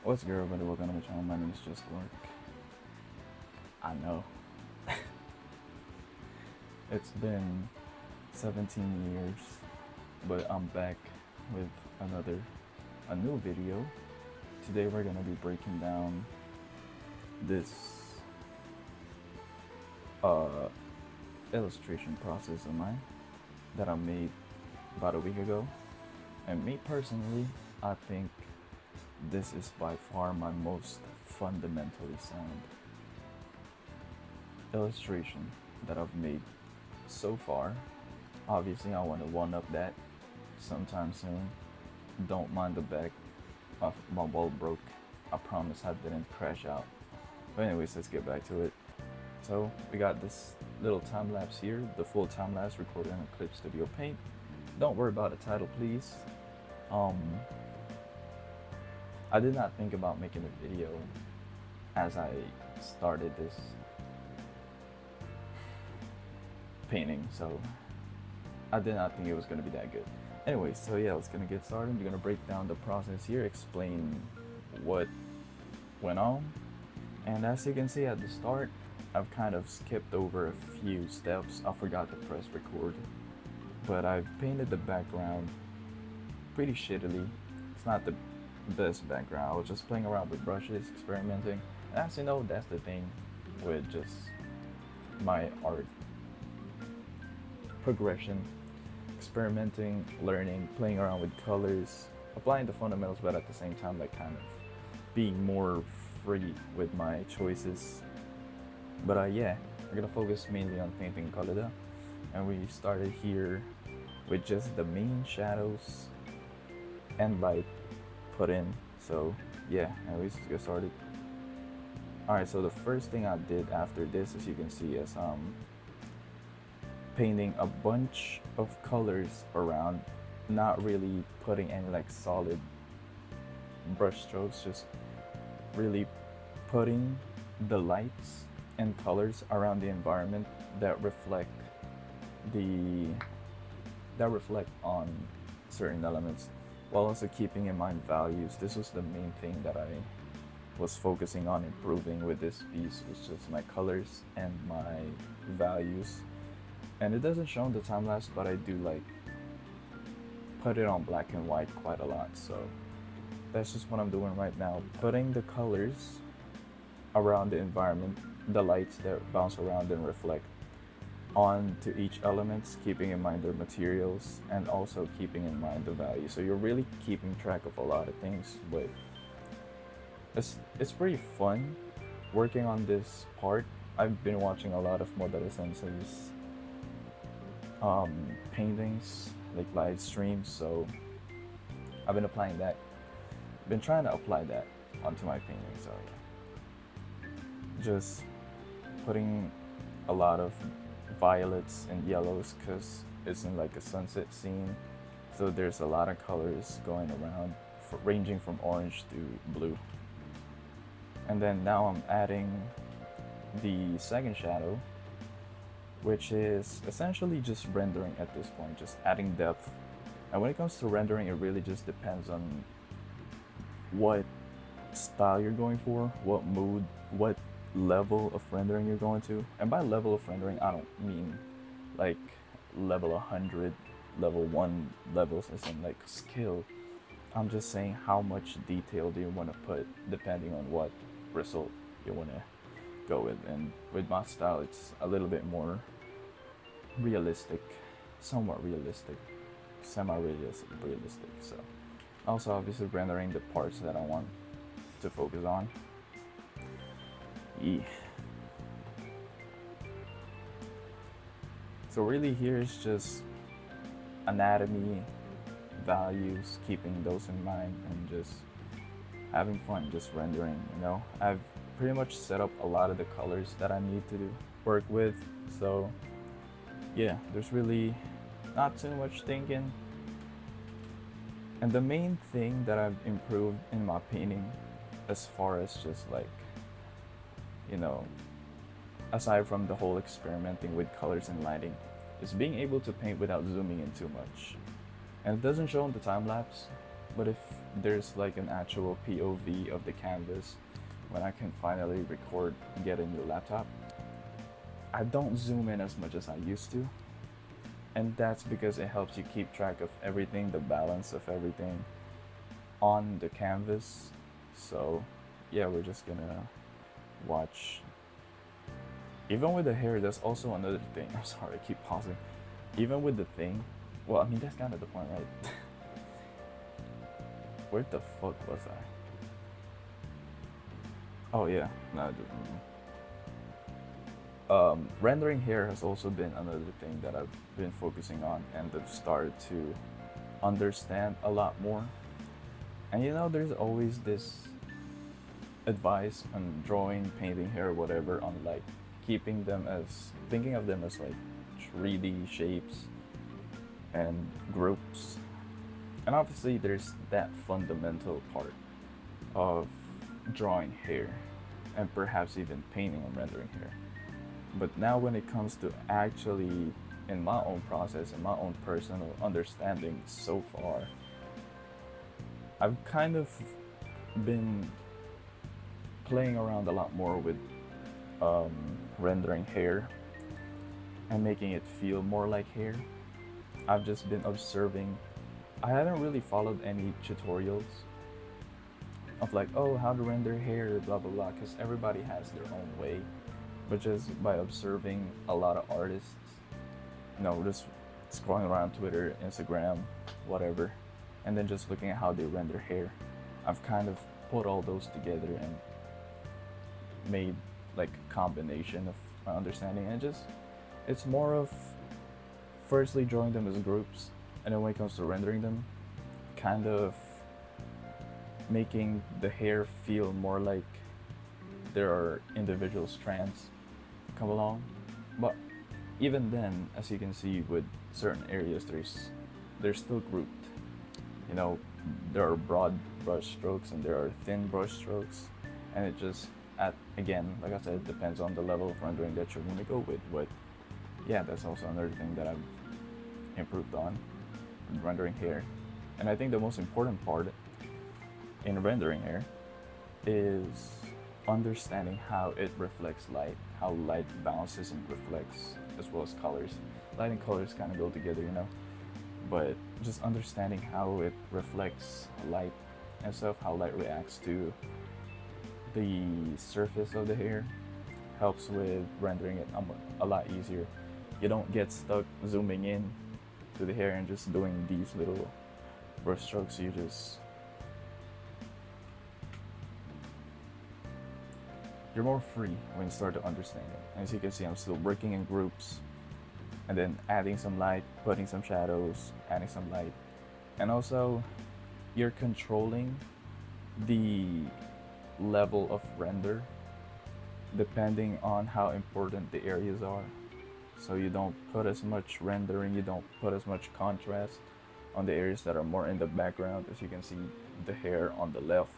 What's good, everybody? Welcome to my channel. My name is Just Gork. I know it's been 17 years, but I'm back with a new video. Today we're gonna be breaking down this uh, illustration process of mine that I made about a week ago. And me personally, I think this is by far my most fundamentally sound illustration that I've made so far. Obviously, I want to one up that sometime soon. Don't mind the back. My bulb broke. I promise I didn't crash out. But anyways, let's get back to it. So we got this little time lapse here, the full time lapse recorded in Clip Studio Paint. Don't worry about the title, please. I did not think about making a video as I started this painting, so I did not think it was going to be that good. Anyway, so yeah, let's gonna get started. We're gonna break down the process here, explain what went on, and as you can see at the start, I've kind of skipped over a few steps. I forgot to press record, but I've painted the background pretty shittily. It's not the best background. I was just playing around with brushes, experimenting. And as you know, that's the thing with just my art progression. Experimenting, learning, playing around with colors, applying the fundamentals, but at the same time, like kind of being more free with my choices. But yeah, we're gonna focus mainly on painting color, and we started here with just the main shadows and light put in. So yeah, anyways, let's get started. Alright, so the first thing I did after this, as you can see, is painting a bunch of colors around, not really putting any like solid brush strokes, just really putting the lights and colors around the environment that reflect on certain elements, while also keeping in mind values. This was the main thing that I was focusing on improving with this piece, was just my colors and my values. And it doesn't show in the time lapse, but I do like put it on black and white quite a lot. So that's just what I'm doing right now, putting the colors around the environment, the lights that bounce around and reflect onto each element, keeping in mind their materials and also keeping in mind the value. So you're really keeping track of a lot of things, but it's pretty fun working on this part. I've been watching a lot of Model Sensei's paintings, like live streams, so I've been applying that. Been trying to apply that onto my painting. So yeah, just putting a lot of violets and yellows because it's in like a sunset scene, so there's a lot of colors going around, ranging from orange to blue. And then now I'm adding the second shadow, which is essentially just rendering at this point, just adding depth. And when it comes to rendering, it really just depends on what style you're going for, what mood, what level of rendering you're going to. And by level of rendering, I don't mean like level 100, level 1 levels as in like skill. I'm just saying how much detail do you want to put depending on what result you want to go with. And with my style, it's a little bit more realistic, somewhat realistic, semi-realistic. So also obviously rendering the parts that I want to focus on. Yeah. So really here is just anatomy, values, keeping those in mind, and just having fun, just rendering, you know. I've pretty much set up a lot of the colors that I need to work with, so yeah, there's really not too much thinking. And the main thing that I've improved in my painting, as far as just like, you know, aside from the whole experimenting with colors and lighting, is being able to paint without zooming in too much. And it doesn't show in the time lapse, but if there's like an actual POV of the canvas when I can finally record and get a new laptop. I don't zoom in as much as I used to, and that's because it helps you keep track of everything, the balance of everything on the canvas. So, yeah, we're just gonna watch. Even with the hair, that's also another thing. I'm sorry, I keep pausing. Even with the thing, well, I mean, that's kind of the point, right? Where the fuck was I? Oh, yeah, no, rendering hair has also been another thing that I've been focusing on and I've started to understand a lot more. And you know, there's always this advice on drawing, painting hair, whatever, on like keeping them as thinking of them as like 3D shapes and groups. And obviously, there's that fundamental part of drawing hair and perhaps even painting and rendering hair. But now, when it comes to actually in my own process and my own personal understanding so far, I've kind of been playing around a lot more with um, rendering hair and making it feel more like hair. I've just been observing. I haven't really followed any tutorials of like, oh, how to render hair, blah blah blah, because everybody has their own way. But just by observing a lot of artists, just scrolling around Twitter, Instagram, whatever, and then just looking at how they render hair, I've kind of put all those together and made like a combination of my understanding. And just it's more of firstly drawing them as groups, and then when it comes to rendering them, kind of making the hair feel more like there are individual strands come along. But even then, as you can see with certain areas, they're still grouped. You know, there are broad brush strokes and there are thin brush strokes, and it just again, like I said, it depends on the level of rendering that you're gonna go with. But yeah, that's also another thing that I've improved on rendering hair. And I think the most important part in rendering hair is understanding how it reflects light, how light bounces and reflects, as well as colors. Light and colors kind of go together, but just understanding how it reflects light and stuff, how light reacts to the surface of the hair, helps with rendering it a lot easier. You don't get stuck zooming in to the hair and just doing these little brush strokes. You're more free when you start to understand it. As you can see, I'm still working in groups and then adding some light, putting some shadows, adding some light. And also, you're controlling the level of render depending on how important the areas are. So you don't put as much rendering, you don't put as much contrast on the areas that are more in the background. As you can see, the hair on the left,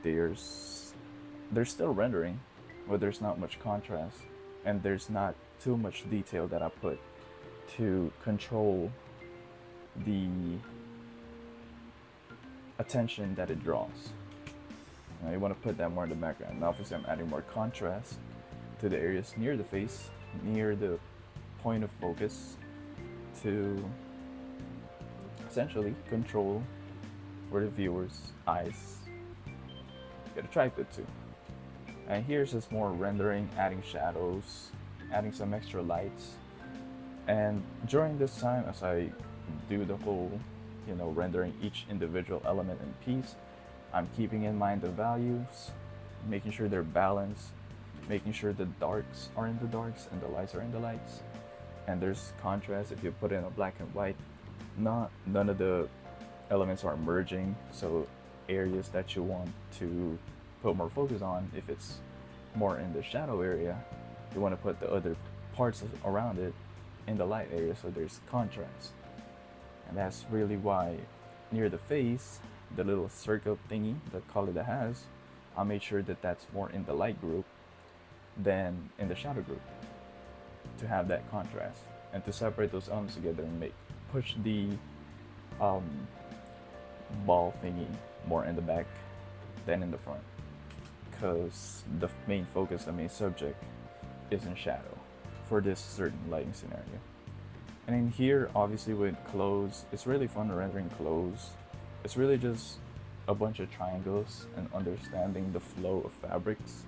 there's still rendering, but there's not much contrast, and there's not too much detail that I put to control the attention that it draws. You want to put that more in the background. Now, obviously, I'm adding more contrast to the areas near the face, near the point of focus, to essentially control where the viewer's eyes get attracted to. And here's just more rendering, adding shadows, adding some extra lights. And during this time, as I do the whole, rendering each individual element and piece, I'm keeping in mind the values, making sure they're balanced, making sure the darks are in the darks and the lights are in the lights. And there's contrast. If you put in a black and white, none of the elements are merging. So areas that you want to put more focus on, if it's more in the shadow area, you want to put the other parts around it in the light area, so there's contrast. And that's really why near the face, the little circle thingy, the color that has, I made sure that that's more in the light group than in the shadow group, to have that contrast and to separate those elements together and push ball thingy more in the back than in the front, because the main focus, the main subject, is in shadow for this certain lighting scenario. And in here, obviously with clothes, it's really fun rendering clothes. It's really just a bunch of triangles and understanding the flow of fabrics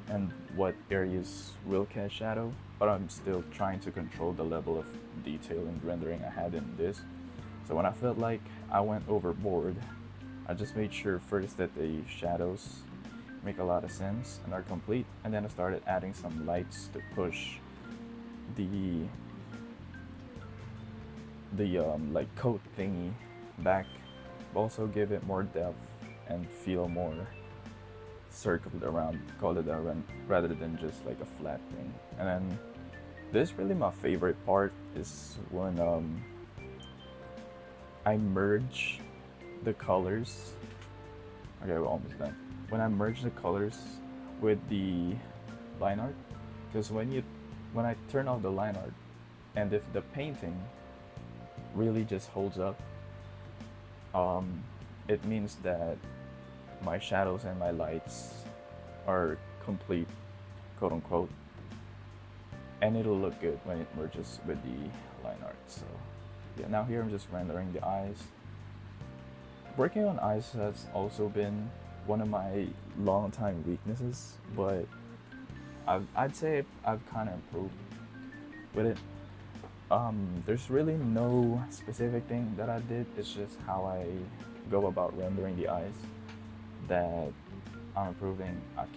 and what areas will cast shadow, but I'm still trying to control the level of detail and rendering I had in this. So when I felt like I went overboard, I just made sure first that the shadows make a lot of sense and are complete, and then I started adding some lights to push the like coat thingy back, but also give it more depth and feel more circled around, call it around, rather than just like a flat thing. And then this really my favorite part is when I merge the colors. Okay, we're almost done. When I merge the colors with the line art, because when I turn off the line art, and if the painting really just holds up, it means that my shadows and my lights are complete, quote unquote, and it'll look good when it merges with the line art. So yeah, now here I'm just rendering the eyes. Working on eyes has also been one of my long time weaknesses, but I'd say I've kind of improved with it. There's really no specific thing that I did. It's just how I go about rendering the eyes that I'm improving. I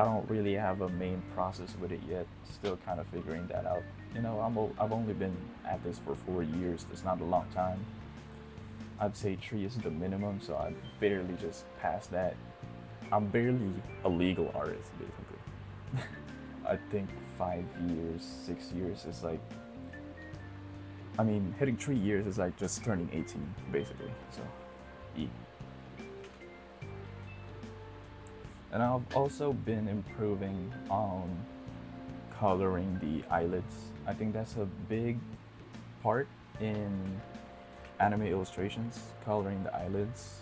don't really have a main process with it yet. Still kind of figuring that out. You know, I've only been at this for 4 years. That's not a long time. I'd say 3 is the minimum, so I barely just passed that. I'm barely a legal artist, basically. I think 5 years, 6 years is like, I mean, hitting 3 years is like just turning 18, basically. So, yeah. And I've also been improving on coloring the eyelids. I think that's a big part in anime illustrations, coloring the eyelids,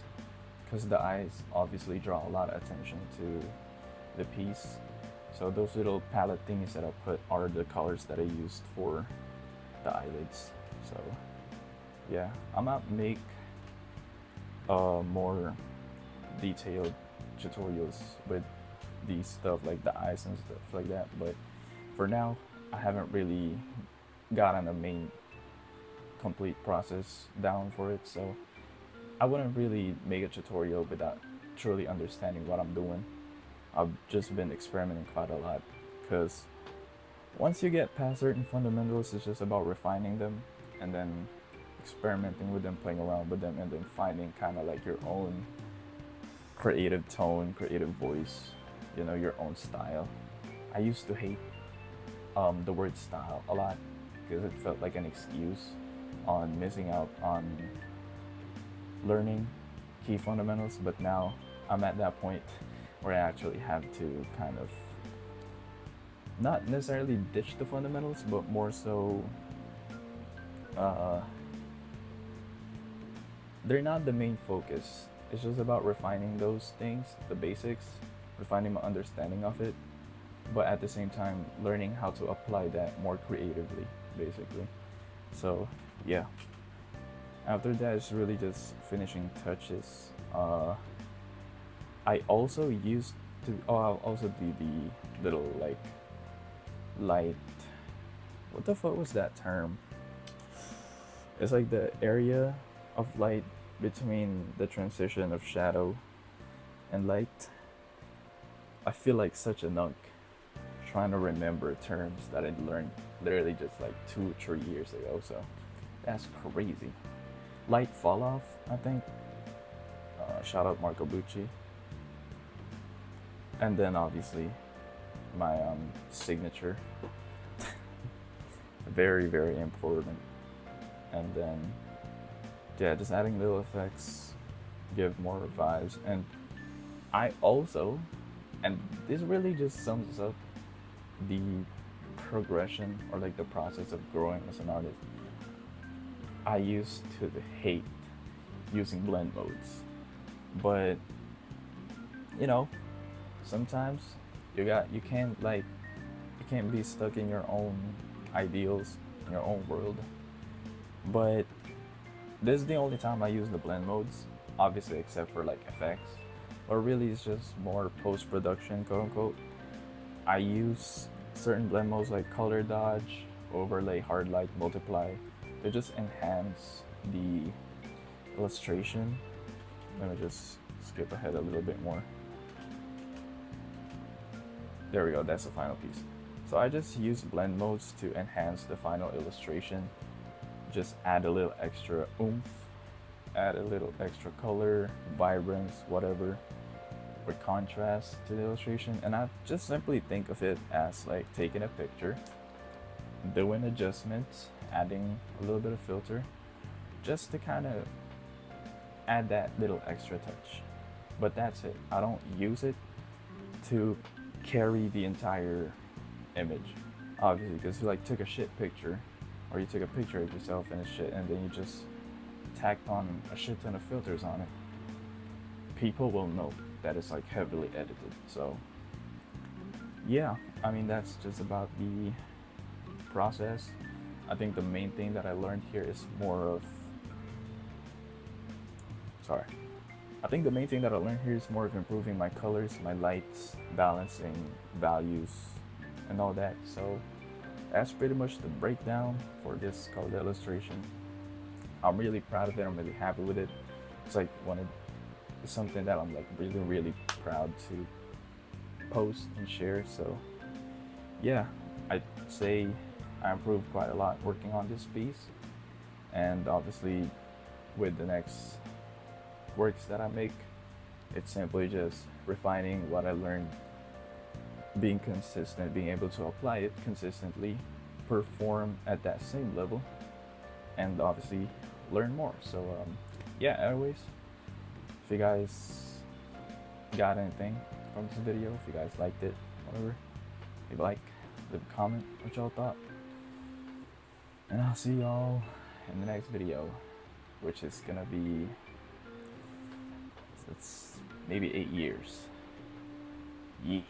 because the eyes obviously draw a lot of attention to the piece. So those little palette things that I put are the colors that I used for the eyelids. So yeah, I might make more detailed tutorials with these stuff like the eyes and stuff like that, but for now I haven't really gotten a main complete process down for it, so I wouldn't really make a tutorial without truly understanding what I'm doing. I've just been experimenting quite a lot, because once you get past certain fundamentals, it's just about refining them and then experimenting with them, playing around with them, and then finding kind of like your own creative tone, creative voice, you know, your own style. I used to hate the word style a lot because it felt like an excuse on missing out on learning key fundamentals, but now I'm at that point where I actually have to kind of not necessarily ditch the fundamentals, but more so they're not the main focus. It's just about refining those things, the basics, refining my understanding of it, but at the same time learning how to apply that more creatively, basically. So yeah, after that it's really just finishing touches. I also used to I'll also do the little like light, what the fuck was that term? It's like the area of light between the transition of shadow and light. I feel like such a nunk trying to remember terms that I learned literally just like 2 or 3 years ago, so that's crazy. Light fall off, I think. Shout out Marco Bucci. And then obviously my signature. Very, very important. And then yeah, just adding little effects, give more vibes. And I also, and this really just sums up the progression or like the process of growing as an artist. I used to hate using blend modes. But you know, sometimes you can't you can't be stuck in your own ideals, in your own world. But this is the only time I use the blend modes, obviously except for like effects. Or really it's just more post production, quote unquote. I use certain blend modes like color dodge, overlay, hard light, multiply to just enhance the illustration. Let me just skip ahead a little bit more. There we go, that's the final piece. So I just use blend modes to enhance the final illustration. Just add a little extra oomph, add a little extra color, vibrance, whatever, or contrast to the illustration. And I just simply think of it as like taking a picture, doing adjustments, adding a little bit of filter, just to kind of add that little extra touch. But that's it. I don't use it to carry the entire image, obviously, because you like took a shit picture, or you took a picture of yourself and it's shit, and then you just tacked on a shit ton of filters on it. People will know that it's like heavily edited. So yeah, I mean that's just about the process. I think the main thing that I learned here is more of I think the main thing that I learned here is more of improving my colors, my lights, balancing values, and all that. So that's pretty much the breakdown for this color illustration. I'm really proud of it. I'm really happy with it. It's like it's something that I'm like really proud to post and share. So yeah, I'd say I improved quite a lot working on this piece, and obviously with the next works that I make, it's simply just refining what I learned, being consistent, being able to apply it consistently, perform at that same level, and obviously learn more. So yeah, anyways, if you guys got anything from this video, if you guys liked it, whatever, leave a like, leave a comment what y'all thought, and I'll see y'all in the next video, which is gonna be, it's maybe 8 years. Yeah.